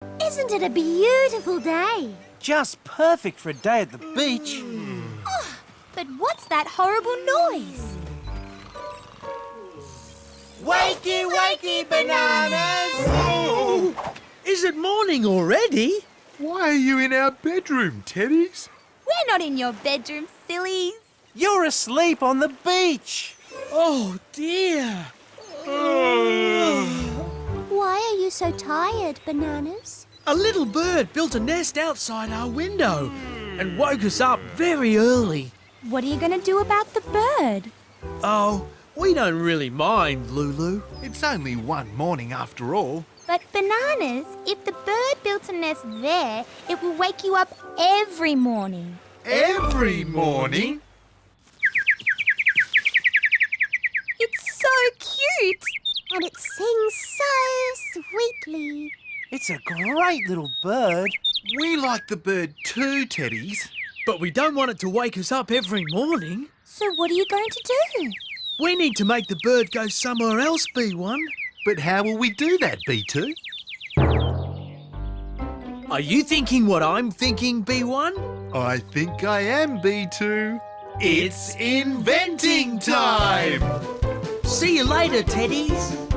Isn't it a beautiful day? Just perfect for a day at the beach. Oh, but what's that horrible noise? Wakey, wakey, bananas! Oh, is it morning already? Why are you in our bedroom, Teddies? We're not in your bedroom, sillies. You're asleep on the beach. Oh, dear. Why are you so tired, Bananas? A little bird built a nest outside our window and woke us up very early. What are you going to do about the bird? Oh, we don't really mind, Lulu. It's only one morning after all. But Bananas, if the bird built a nest there, it will wake you up every morning. Every morning? It's so cute. And it sings so sweetly. It's a great little bird. We like the bird too, Teddies. But we don't want it to wake us up every morning. So what are you going to do? We need to make the bird go somewhere else, B1. But how will we do that, B2? Are you thinking what I'm thinking, B1? I think I am, B2. It's inventing time! See you later, Teddies.